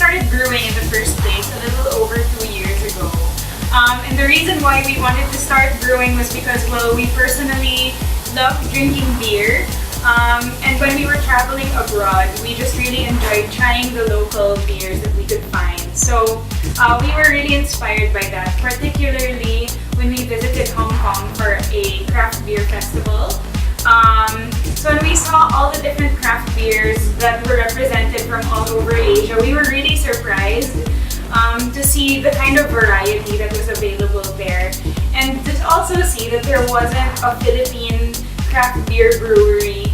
started brewing in the first place a little over 2 years ago. And the reason why we wanted to start brewing was because, well, we personally love drinking beer. And when we were traveling abroad, we just really enjoyed trying the local beers that we could find. So we were really inspired by that, particularly when we visited Hong Kong for a craft beer festival. So when we saw all the different craft beers that were represented from all over Asia, we were really surprised to see the kind of variety that was available there. And to also see that there wasn't a Philippine craft beer brewery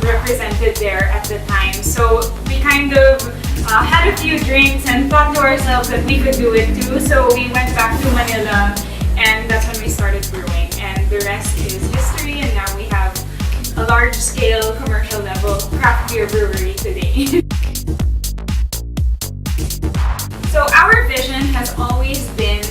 represented there at the time. So we kind of had a few drinks and thought to ourselves that we could do it too. So we went back to Manila, and that's when we started brewing. And the rest is history, and now we have a large-scale, commercial-level craft beer brewery today. So our vision has always been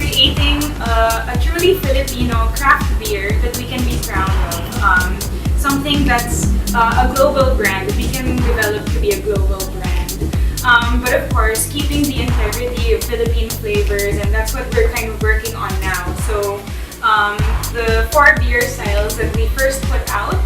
creating a truly Filipino craft beer that we can be proud of. Something that's a global brand, that we can develop to be a global brand. But of course, keeping the integrity of Philippine flavors, and that's what we're kind of working on now. So the 4 beer styles that we first put out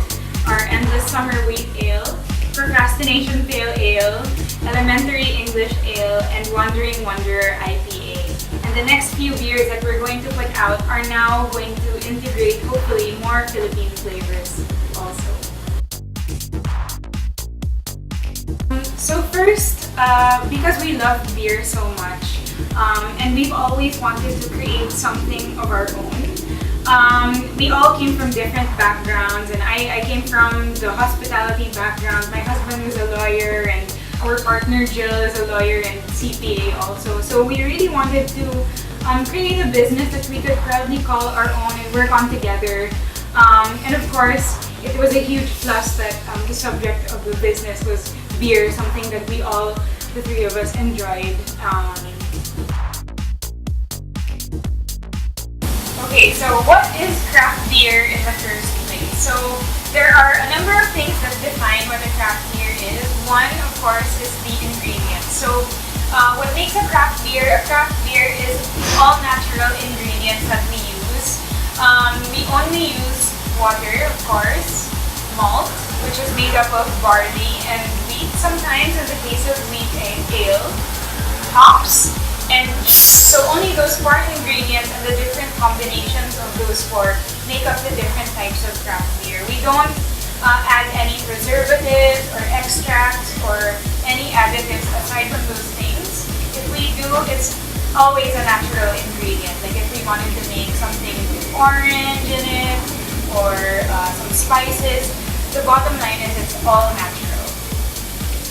are Endless Summer Wheat Ale, Procrastination Pale Ale, Elementary English Ale, and Wandering Wanderer IPA. And the next few beers that we're going to put out are now going to integrate, hopefully, more Philippine flavors also. So first, because we love beer so much, and we've always wanted to create something of our own. We all came from different backgrounds, and I came from the hospitality background. My husband was a lawyer, and our partner Jill is a lawyer and CPA also. So we really wanted to create a business that we could proudly call our own and work on together. And of course, it was a huge plus that the subject of the business was beer, something that we all, the 3 of us, enjoyed. Okay, so what is craft beer in the first place? So there are a number of things that define what a craft beer is. One, of course, is the ingredients. So what makes a craft beer is all natural ingredients that we use. We only use water, of course, malt, which is made up of barley and wheat sometimes in the case of wheat and ale, hops, and yeast. So only those 4 ingredients and the different combinations of those 4 make up the different types of craft beer. We don't add any preservatives or extracts or any additives aside from those things. If we do, it's always a natural ingredient. Like if we wanted to make something with orange in it or some spices, the bottom line is it's all natural.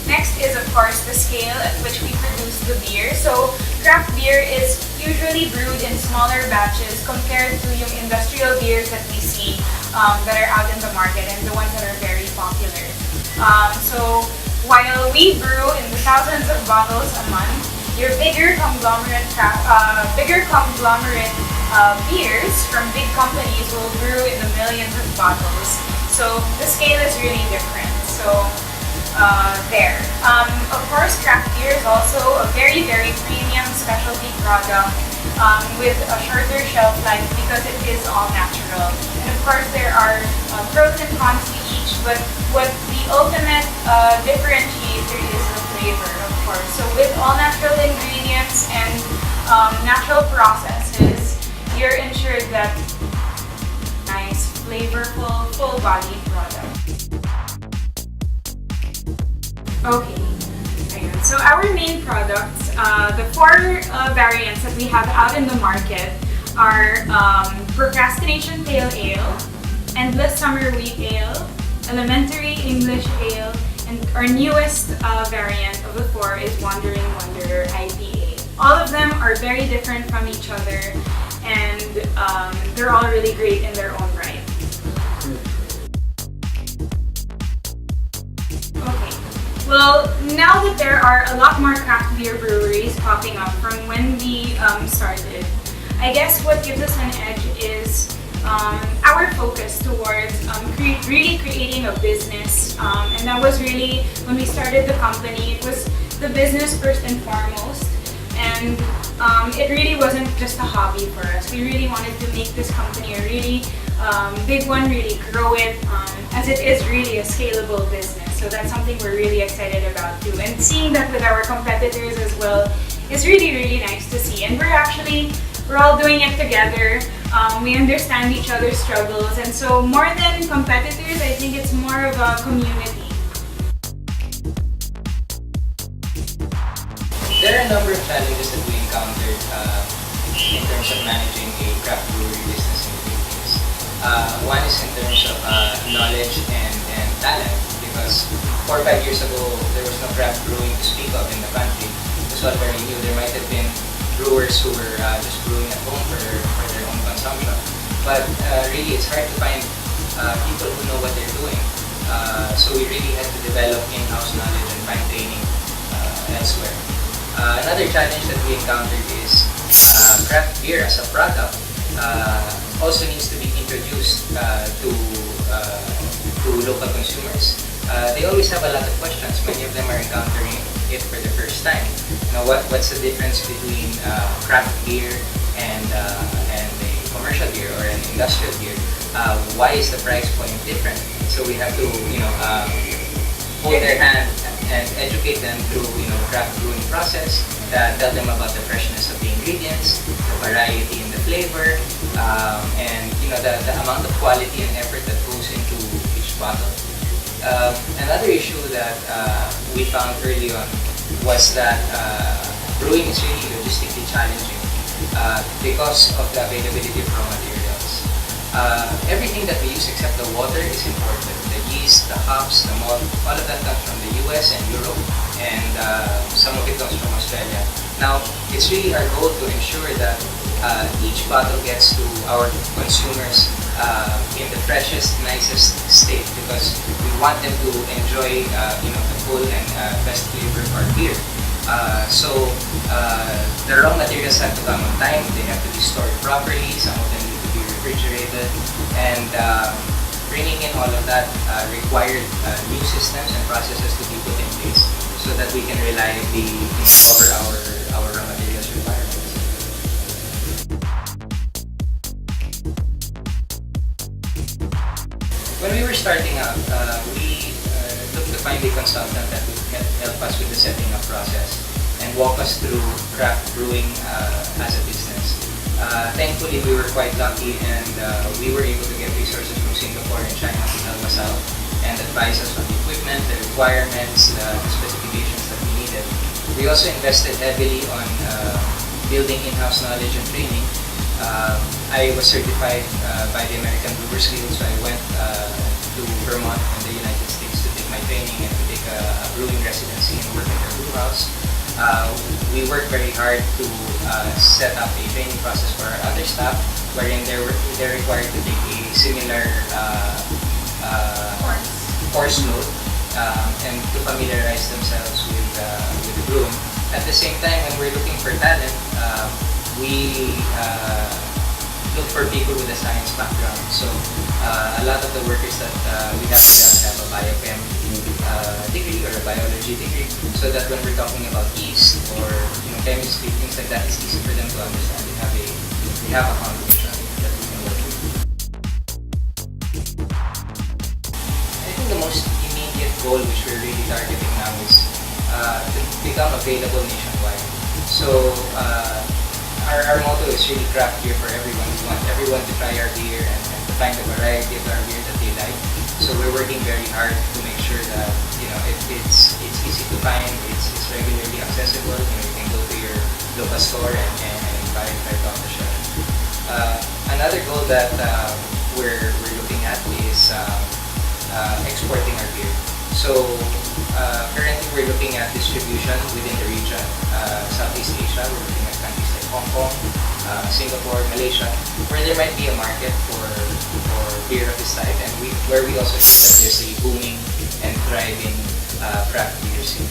Next is, of course, the scale at which we produce the beer. So craft beer is usually brewed in smaller batches compared to yung industrial beers that we see that are out in the market and the ones that are very popular. So while we brew in the thousands of bottles a month, your bigger conglomerate beers from big companies will brew in the millions of bottles. So the scale is really different. So there. Of course, craft beer is also a very, very premium specialty product with a shorter shelf life because it is all natural. And of course, there are pros and cons to each, but what the ultimate differentiator is the flavor, of course. So with all natural ingredients and natural processes, you're ensured that nice, flavorful, full-bodied product. Okay, ayun. So our main products, the 4 variants that we have out in the market are Procrastination Pale Ale, Endless Summer Wheat Ale, Elementary English Ale, and our newest variant of the 4 is Wandering Wanderer IPA. All of them are very different from each other, and they're all really great in their own right. Okay. Well, now that there are a lot more craft beer breweries popping up from when we started, I guess what gives us an edge is our focus towards really creating a business. And that was really, when we started the company, it was the business first and foremost, and it really wasn't just a hobby for us. We really wanted to make this company a really big one, really grow it, as it is really a scalable business. So that's something we're really excited about too. And seeing that with our competitors as well is really, really nice to see. And we're all doing it together. We understand each other's struggles, and so more than competitors, I think it's more of a community. There are a number of challenges that we encountered in terms of managing a craft brewery business in the Philippines. One is in terms of knowledge and talent, because 4 or 5 years ago, there was no craft brewing to speak of in the country. It was all very new. There might have been brewers who were just brewing at home for their own consumption. But really, it's hard to find people who know what they're doing. So we really had to develop in-house knowledge and find training elsewhere. Another challenge that we encountered is craft beer as a product also needs to be introduced to local consumers. They always have a lot of questions. Many of them are encountering it for the first time. You know, what's the difference between craft beer and a commercial beer or an industrial beer? Why is the price point different? So we have to, hold their hand and educate them through, the craft brewing process. Tell them about the freshness of the ingredients, the variety in the flavor, and the amount of quality and effort that goes into each bottle. Another issue that we found early on was that brewing is really logistically challenging because of the availability of raw materials. Everything that we use except the water is imported. The yeast, the hops, the malt, all of that comes from the US and Europe, and some of it comes from Australia. Now, it's really our goal to ensure that each bottle gets to our consumers in the freshest, nicest state, because we want them to enjoy the full and best flavor of our beer. So the raw materials have to come on time. They have to be stored properly. Some of them need to be refrigerated, and bringing in all of that required new systems and processes to be put in place so that we can reliably cover our raw materials requirements. When we were starting out, we looked to find a consultant that would help us with the setting up process and walk us through craft brewing as a business. Thankfully, we were quite lucky, and we were able to get resources from Singapore and China to help us out and advise us on the equipment, the requirements, the specifications that we needed. We also invested heavily on building in-house knowledge and training. I was certified by the American Brewers Guild, so I went to Vermont in the United States to take my training and to take a brewing residency and work at a brew house. We worked very hard to set up a training process for our other staff, wherein they're required to take a similar course load and to familiarize themselves with the brewing. At the same time, when we're looking for talent, we look for people with a science background. So a lot of the workers that we have a biochem degree or a biology degree, so that when we're talking about yeast or chemistry, things like that, it's easy for them to understand. We have a foundation that we can work with. I think the most immediate goal which we're really targeting now is to become available nationwide. So our motto is really craft beer for everyone. We want everyone to try our beer and to find the variety of our beer that they like. So we're working very hard to make sure that it's easy to find, it's regularly accessible. You can go to your local store and buy it right off the shelf. Another goal that we're looking at is exporting our beer. So currently we're looking at distribution within the region, Southeast Asia. We're looking at countries like Hong Kong, Singapore, Malaysia, where there might be a market for beer of this type, and where we also see that there's a booming and thriving craft beer scene.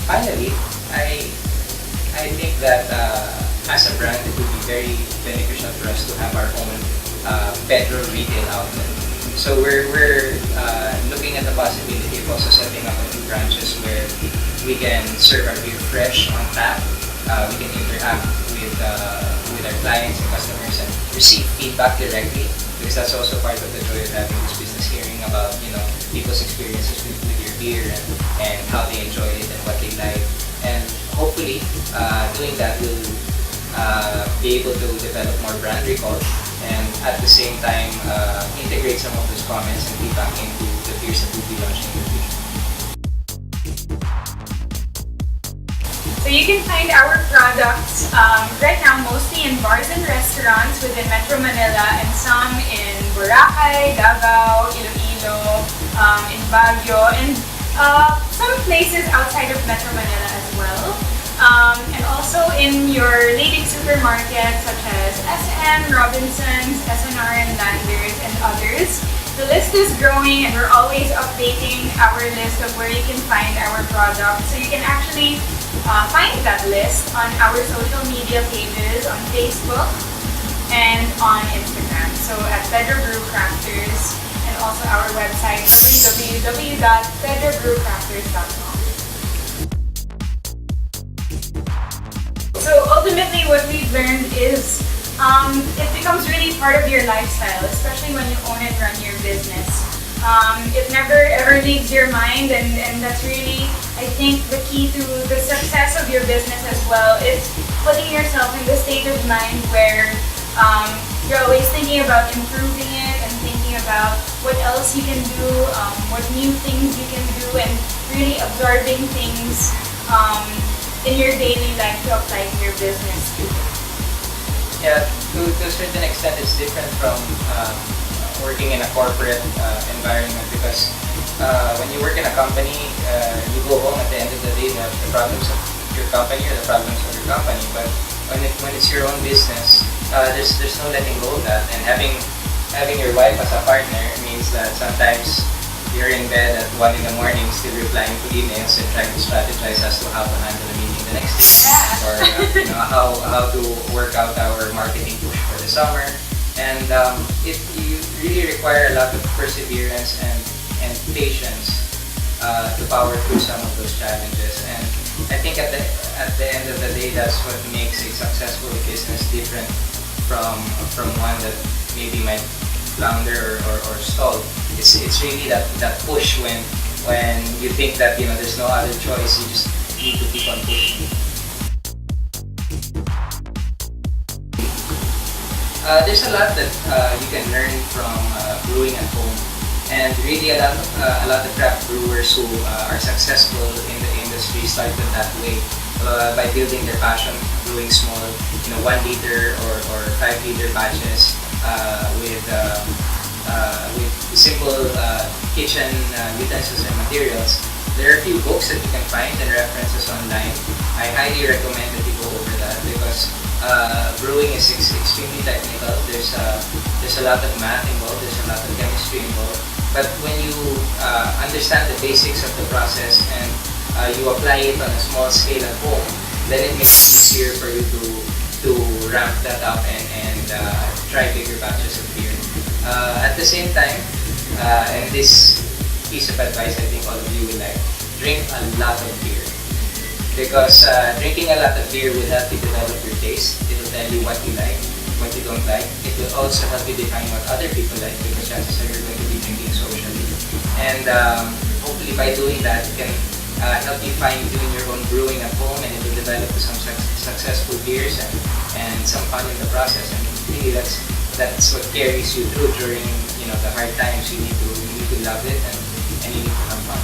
Finally, I think that as a brand, it would be very beneficial for us to have our own Pedro retail outlet. So we're looking at the possibility of also setting up a few branches where We can serve our beer fresh on tap. We can interact with our clients and customers and receive feedback directly, because that's also part of the joy of having this business, hearing about people's experiences with your beer and how they enjoy it and what they like. And hopefully, doing that will be able to develop more brand recall, and at the same time integrate some of those comments and feedback into the beers that we'll be launching in the future. So you can find our products right now mostly in bars and restaurants within Metro Manila, and some in Boracay, Davao, Iloilo, in Baguio, and some places outside of Metro Manila as well. And also in your leading supermarkets such as SM, Robinsons, SNR and Landers, and others. The list is growing, and we're always updating our list of where you can find our products. So you can actually find that list on our social media pages on Facebook and on Instagram. So at Pedro Brew Crafters, and also our website www.pedrobrewcrafters.com. So ultimately what we've learned is it becomes really part of your lifestyle, especially when you own and run your business. It never ever leaves your mind, and that's really, I think, the key to the success of your business as well. It's putting yourself in the state of mind where you're always thinking about improving it and thinking about what else you can do, what new things you can do, and really absorbing things in your daily life to apply to your business too. Yeah, to a certain extent, it's different from working in a corporate environment, because when you work in a company, you go home at the end of the day, the problems of your company are the problems of your company. But when it's your own business, there's no letting go of that. And having your wife as a partner means that sometimes you're in bed at 1 in the morning still replying to emails and trying to strategize as to how to handle a meeting the next day, or how to work out our marketing push for the summer. And you really require a lot of perseverance and patience to power through some of those challenges. And I think at the end of the day, that's what makes a successful business different from one that maybe might flounder or stall. It's really that push when you think that there's no other choice. You just need to keep on pushing. There's a lot that you can learn from brewing at home, and really a lot of craft brewers who are successful in the industry started that way, by building their passion, brewing small, 1 liter or 5 liter batches with simple kitchen utensils and materials. There are a few books that you can find and references online. I highly recommend that you go over that, because brewing is extremely technical. There's a lot of math involved, there's a lot of chemistry involved. But when you understand the basics of the process and you apply it on a small scale at home, then it makes it easier for you to ramp that up and try bigger batches of beer. At the same time, and this piece of advice I think all of you will like, drink a lot of beer. Because drinking a lot of beer will help you develop your taste. It will tell you what you like, what you don't like. It will also help you define what other people like, because chances are you're going to be drinking socially. And hopefully by doing that, it can help you fine-tune your own brewing at home, and it will develop some successful beers and some fun in the process. And really that's what carries you through during the hard times. You need to love it, and you need to have fun.